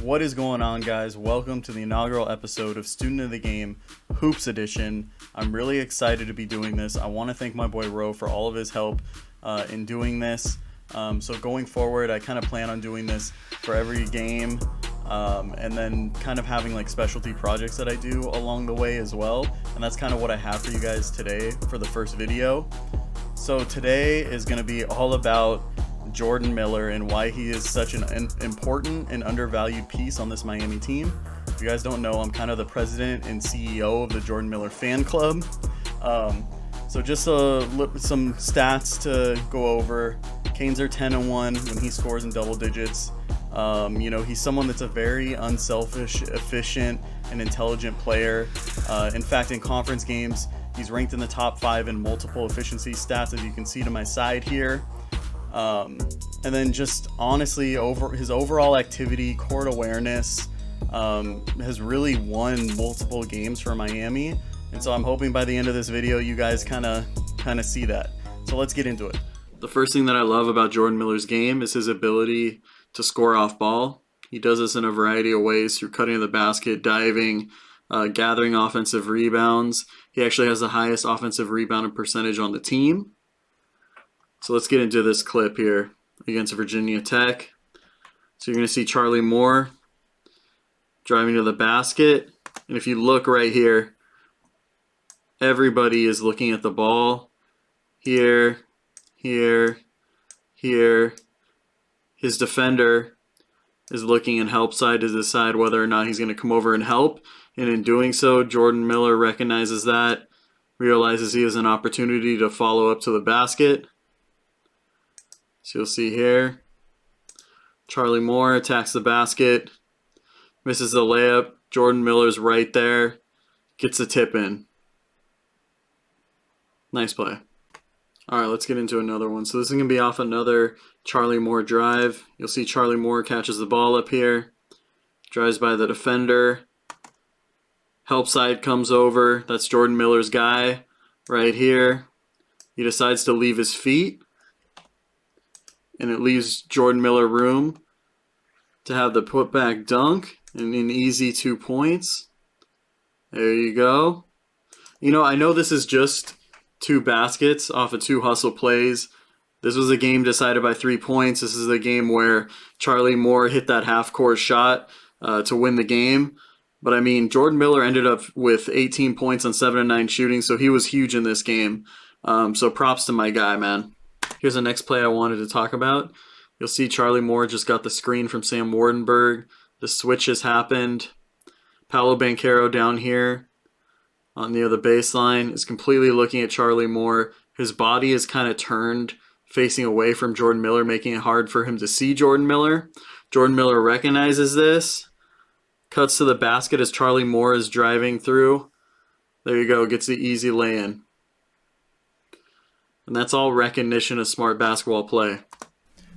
What is going on, guys? Welcome to the inaugural episode of Student of the Game Hoops Edition. I'm really excited to be doing this. I want to thank my boy Ro for all of his help in doing this. So going forward, I kind of plan on doing this for every game, and then kind of having like specialty projects that I do along the way as well. And that's kind of what I have for you guys today for the first video. So today is going to be all about Jordan Miller and why he is such an important and undervalued piece on this Miami team. If you guys don't know, I'm kind of the president and CEO of the Jordan Miller fan club. So just some stats to go over. Canes are 10-1 when he scores in double digits. He's someone that's a very unselfish, efficient, and intelligent player. In fact, in conference games, he's ranked in the top 5 in multiple efficiency stats, as you can see to my side here. And then just honestly, over his overall activity, court awareness, has really won multiple games for Miami. And so I'm hoping by the end of this video, you guys kind of see that. So let's get into it. The first thing that I love about Jordan Miller's game is his ability to score off ball. He does this in a variety of ways through cutting the basket, diving, gathering offensive rebounds. He actually has the highest offensive rebounding percentage on the team. So let's get into this clip here against Virginia Tech. So you're going to see Charlie Moore driving to the basket. And if you look right here, everybody is looking at the ball. Here, here, here. His defender is looking in help side to decide whether or not he's going to come over and help. And in doing so, Jordan Miller recognizes that, realizes he has an opportunity to follow up to the basket. So you'll see here, Charlie Moore attacks the basket, misses the layup. Jordan Miller's right there, gets the tip in. Nice play. All right, let's get into another one. So this is going to be off another Charlie Moore drive. You'll see Charlie Moore catches the ball up here, drives by the defender. Help side comes over. That's Jordan Miller's guy right here. He decides to leave his feet, and it leaves Jordan Miller room to have the putback dunk and an easy 2 points. There you go. I know this is just 2 baskets off of 2 hustle plays. This was a game decided by 3 points. This is a game where Charlie Moore hit that half-court shot to win the game. But I mean, Jordan Miller ended up with 18 points on 7 of 9 shooting, so he was huge in this game. So props to my guy, man. Here's the next play I wanted to talk about. You'll see Charlie Moore just got the screen from Sam Wardenberg. The switch has happened. Paolo Banchero down here on the other baseline is completely looking at Charlie Moore. His body is kind of turned facing away from Jordan Miller, making it hard for him to see Jordan Miller. Jordan Miller recognizes this, cuts to the basket as Charlie Moore is driving through. There you go, gets the easy lay-in. And that's all recognition of smart basketball play.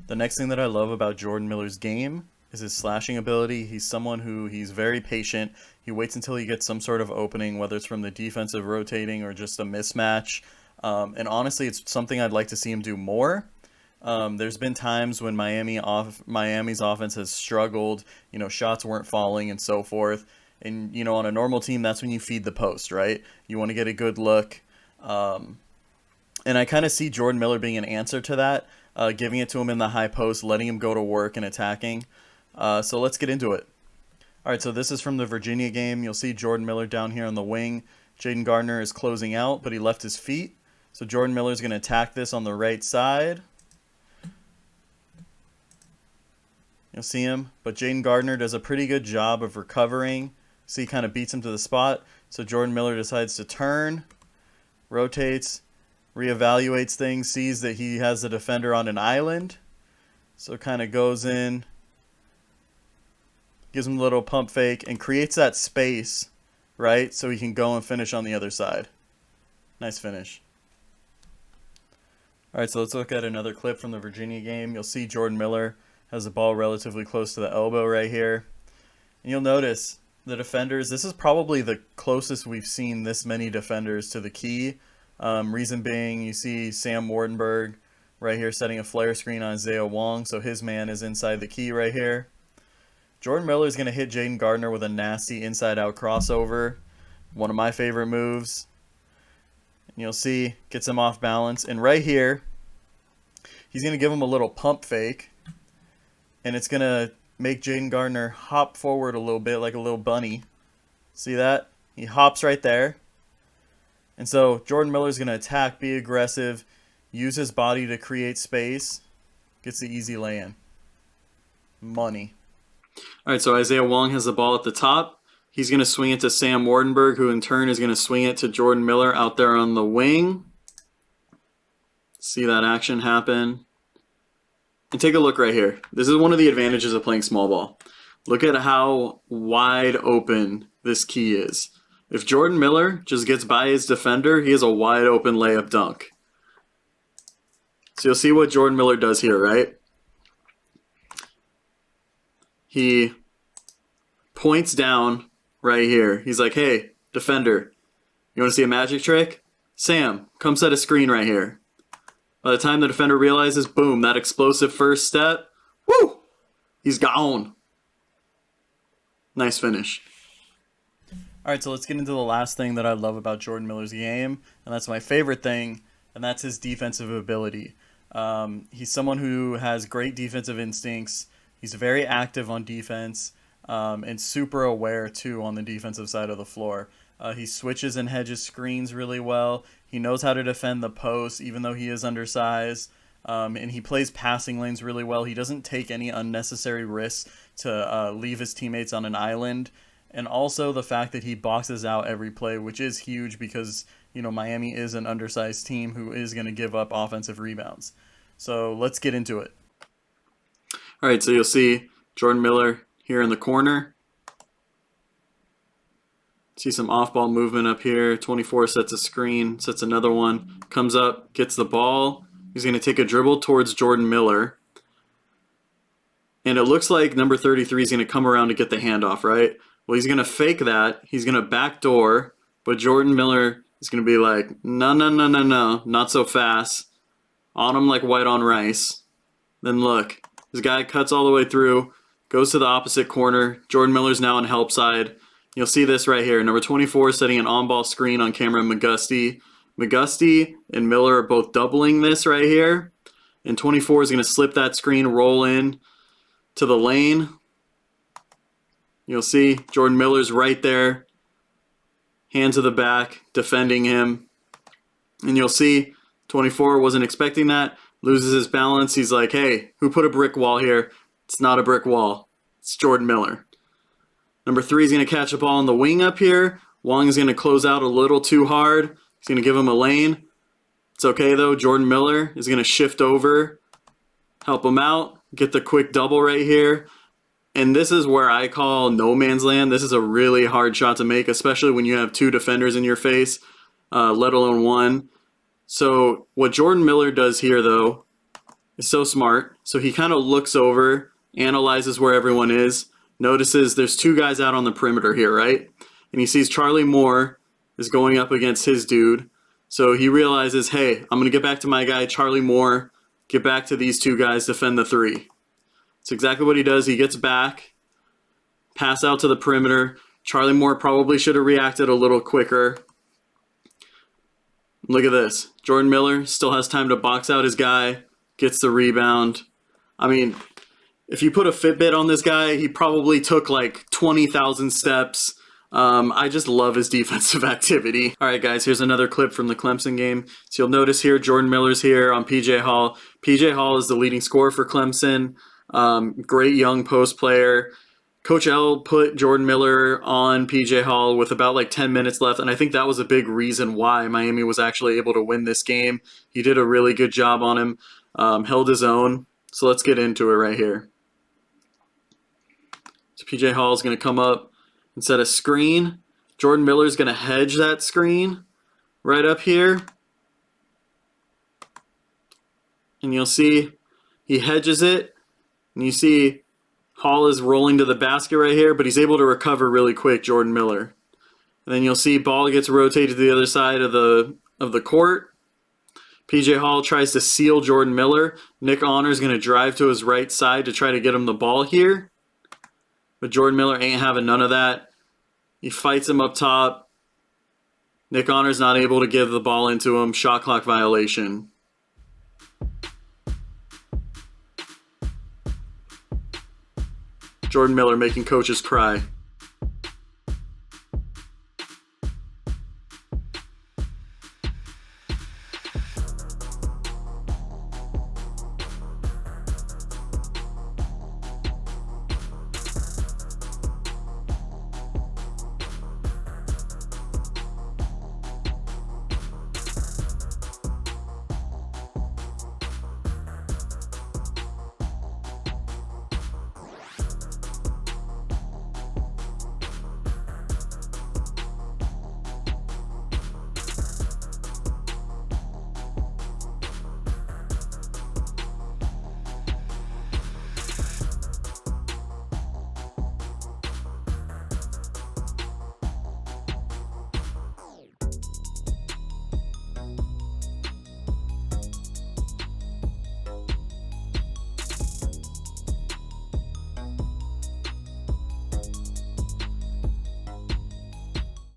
The next thing that I love about Jordan Miller's game is his slashing ability. He's someone he's very patient. He waits until he gets some sort of opening, whether it's from the defensive rotating or just a mismatch. And honestly, it's something I'd like to see him do more. There's been times when Miami's offense has struggled, shots weren't falling and so forth. And, on a normal team, that's when you feed the post, right? You want to get a good look. And I kind of see Jordan Miller being an answer to that, giving it to him in the high post, letting him go to work and attacking. So let's get into it. All right, so this is from the Virginia game. You'll see Jordan Miller down here on the wing. Jaden Gardner is closing out, but he left his feet. So Jordan Miller is going to attack this on the right side. You'll see him, but Jaden Gardner does a pretty good job of recovering. See, he kind of beats him to the spot. So Jordan Miller decides to turn, rotates, reevaluates things, sees that he has the defender on an island. So kind of goes in, gives him a little pump fake, and creates that space, right? So he can go and finish on the other side. Nice finish. All right, so let's look at another clip from the Virginia game. You'll see Jordan Miller has the ball relatively close to the elbow right here. And you'll notice the defenders, this is probably the closest we've seen this many defenders to the key. Reason being, you see Sam Wardenberg right here setting a flare screen on Isaiah Wong, so his man is inside the key right here. Jordan Miller is going to hit Jaden Gardner with a nasty inside-out crossover. One of my favorite moves. And you'll see, gets him off balance. And right here, he's going to give him a little pump fake. And it's going to make Jaden Gardner hop forward a little bit like a little bunny. See that? He hops right there. And so Jordan Miller's going to attack, be aggressive, use his body to create space. Gets the easy lay-in. Money. All right, so Isaiah Wong has the ball at the top. He's going to swing it to Sam Wardenberg, who in turn is going to swing it to Jordan Miller out there on the wing. See that action happen. And take a look right here. This is one of the advantages of playing small ball. Look at how wide open this key is. If Jordan Miller just gets by his defender, he has a wide open layup dunk. So you'll see what Jordan Miller does here, right? He points down right here. He's like, hey, defender, you want to see a magic trick? Sam, come set a screen right here. By the time the defender realizes, boom, that explosive first step, woo, he's gone. Nice finish. All right, so let's get into the last thing that I love about Jordan Miller's game, and that's my favorite thing, and that's his defensive ability. He's someone who has great defensive instincts. He's very active on defense and super aware, too, on the defensive side of the floor. He switches and hedges screens really well. He knows how to defend the post, even though he is undersized. And he plays passing lanes really well. He doesn't take any unnecessary risks to leave his teammates on an island. And also the fact that he boxes out every play, which is huge because, you know, Miami is an undersized team who is going to give up offensive rebounds. So let's get into it. All right, so you'll see Jordan Miller here in the corner. See some off-ball movement up here. 24 sets a screen, sets another one. Comes up, gets the ball. He's going to take a dribble towards Jordan Miller. And it looks like number 33 is going to come around to get the handoff, right? Well, he's going to fake that. He's going to backdoor. But Jordan Miller is going to be like, no, not so fast. On him like white on rice. Then look. This guy cuts all the way through, goes to the opposite corner. Jordan Miller's now on help side. You'll see this right here. Number 24 setting an on-ball screen on Cameron McGusty. McGusty and Miller are both doubling this right here. And 24 is going to slip that screen, roll in to the lane. You'll see Jordan Miller's right there. Hand to the back, defending him. And you'll see 24 wasn't expecting that. Loses his balance. He's like, hey, who put a brick wall here? It's not a brick wall. It's Jordan Miller. Number 3 is going to catch a ball on the wing up here. Wong is going to close out a little too hard. He's going to give him a lane. It's okay, though. Jordan Miller is going to shift over, help him out, get the quick double right here. And this is where I call no man's land. This is a really hard shot to make, especially when you have 2 defenders in your face, let alone 1. So what Jordan Miller does here, though, is so smart. So he kind of looks over, analyzes where everyone is, notices there's 2 guys out on the perimeter here, right? And he sees Charlie Moore is going up against his dude. So he realizes, hey, I'm going to get back to my guy, Charlie Moore, get back to these 2 guys, defend the 3. That's exactly what he does. He gets back, pass out to the perimeter. Charlie Moore probably should have reacted a little quicker. Look at this. Jordan Miller still has time to box out his guy, gets the rebound. I mean, if you put a Fitbit on this guy, he probably took like 20,000 steps. I just love his defensive activity. All right, guys, here's another clip from the Clemson game. So you'll notice here, Jordan Miller's here on PJ Hall. PJ Hall is the leading scorer for Clemson. Great young post player. Coach L put Jordan Miller on PJ Hall with about like 10 minutes left, and I think that was a big reason why Miami was actually able to win this game. He did a really good job on him, held his own. So let's get into it right here. So PJ Hall is going to come up and set a screen. Jordan Miller is going to hedge that screen right up here. And you'll see he hedges it, and you see Hall is rolling to the basket right here, but he's able to recover really quick, Jordan Miller. And then you'll see ball gets rotated to the other side of the court. PJ Hall tries to seal Jordan Miller. Nick Honor is going to drive to his right side to try to get him the ball here. But Jordan Miller ain't having none of that. He fights him up top. Nick Honor's not able to give the ball into him. Shot clock violation. Jordan Miller making coaches cry.